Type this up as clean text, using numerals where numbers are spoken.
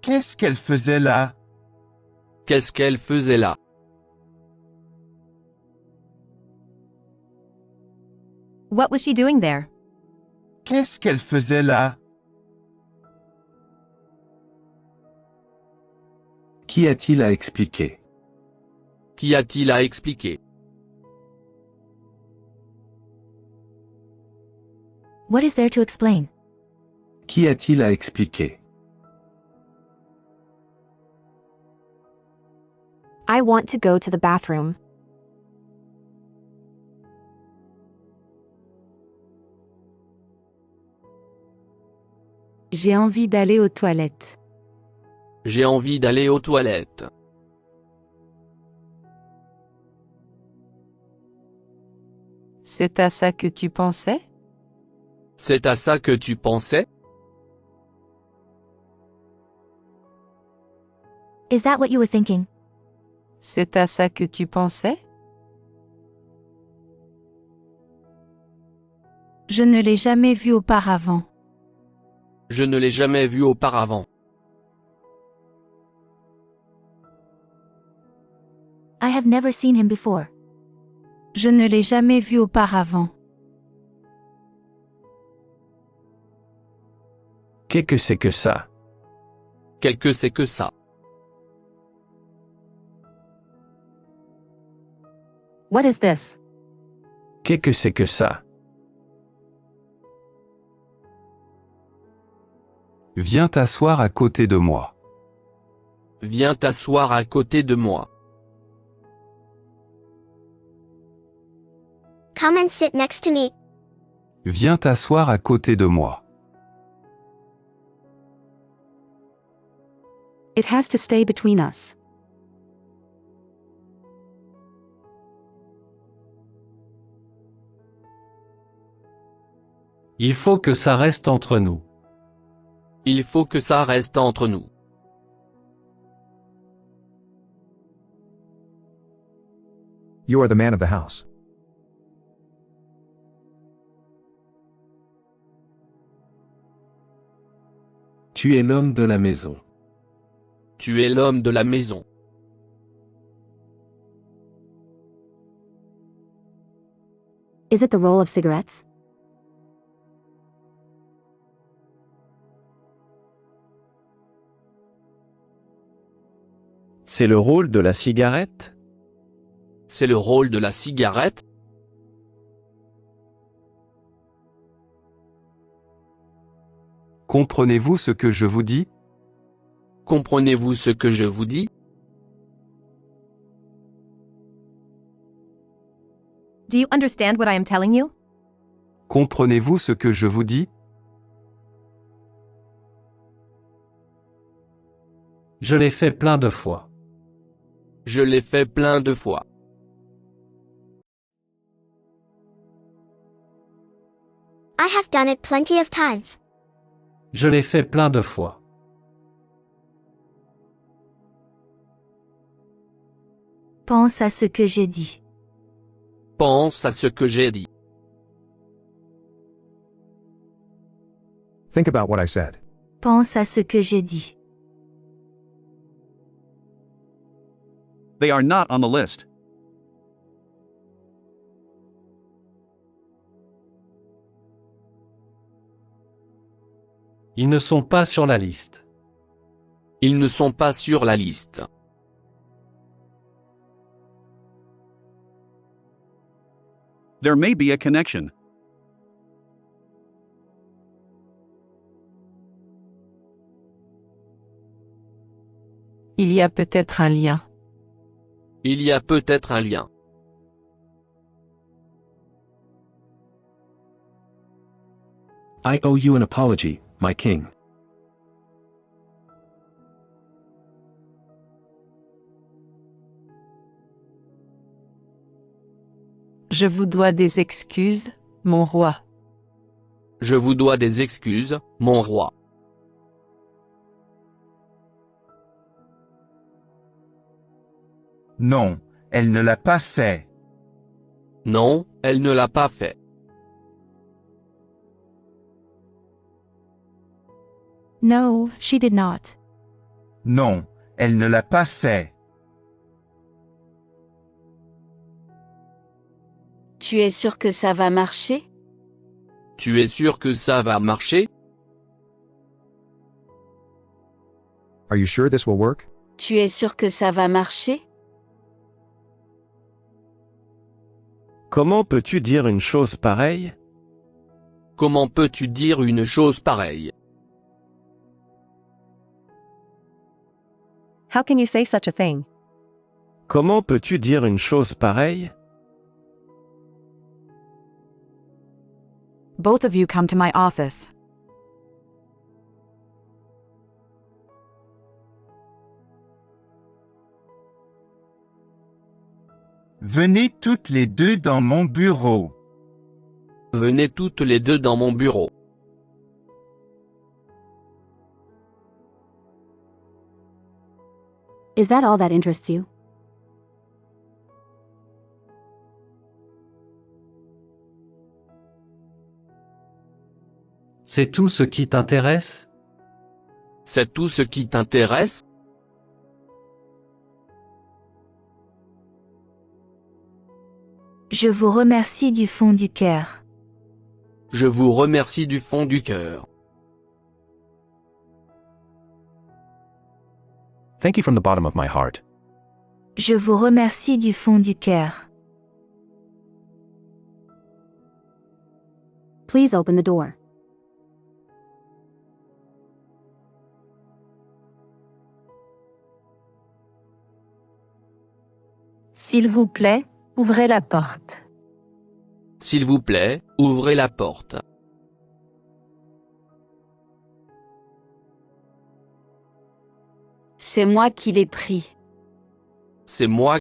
Qu'est-ce qu'elle faisait là? Qu'est-ce qu'elle faisait là? What was she doing there? Qu'est-ce qu'elle faisait là? Qu'y a-t-il à expliquer? Qu'y a-t-il à expliquer? What is there to explain? Qu'y a-t-il à expliquer? I want to go to the bathroom. J'ai envie d'aller aux toilettes. J'ai envie d'aller aux toilettes. C'est à ça que tu pensais? C'est à ça que tu pensais? Is that what you were thinking? C'est à ça que tu pensais? Je ne l'ai jamais vu auparavant. Je ne l'ai jamais vu auparavant. I have never seen him before. Je ne l'ai jamais vu auparavant. Qu'est-ce que c'est que ça? Qu'est-ce que c'est que ça? What is this? Qu'est-ce que c'est que ça? Viens t'asseoir à côté de moi. Viens t'asseoir à côté de moi. Come and sit next to me. Viens t'asseoir à côté de moi. It has to stay between us. Il faut que ça reste entre nous. Il faut que ça reste entre nous. You are the man of the house. Tu es l'homme de la maison. Tu es l'homme de la maison. Is it the roll of cigarettes? C'est le rôle de la cigarette? C'est le rôle de la cigarette? Comprenez-vous ce que je vous dis? Comprenez-vous ce que je vous dis? Do you understand what I am telling you? Comprenez-vous ce que je vous dis? Je l'ai fait plein de fois. Je l'ai fait plein de fois. I have done it plenty of times. Je l'ai fait plein de fois. Pense à ce que j'ai dit. Pense à ce que j'ai dit. Think about what I said. Pense à ce que j'ai dit. They are not on the list. Ils ne sont pas sur la liste. Ils ne sont pas sur la liste. There may be a connection. Il y a peut-être un lien. Il y a peut-être un lien. I owe you an apology, my king. Je vous dois des excuses, mon roi. Je vous dois des excuses, mon roi. Non, elle ne l'a pas fait. Non, elle ne l'a pas fait. No, she did not. Non, elle ne l'a pas fait. Tu es sûr que ça va marcher? Tu es sûr que ça va marcher? Are you sure this will work? Tu es sûr que ça va marcher? Comment peux-tu dire une chose pareille? Comment peux-tu dire une chose pareille? How can you say such a thing? Comment peux-tu dire une chose pareille? Both of you come to my office. Venez toutes les deux dans mon bureau. Venez toutes les deux dans mon bureau. Is that all that interests you? C'est tout ce qui t'intéresse? C'est tout ce qui t'intéresse? Je vous remercie du fond du cœur. Je vous remercie du fond du cœur. Thank you from the bottom of my heart. Je vous remercie du fond du cœur. Please open the door. S'il vous plaît, ouvrez la porte. S'il vous plaît, ouvrez la porte. C'est moi qui l'ai pris. C'est moi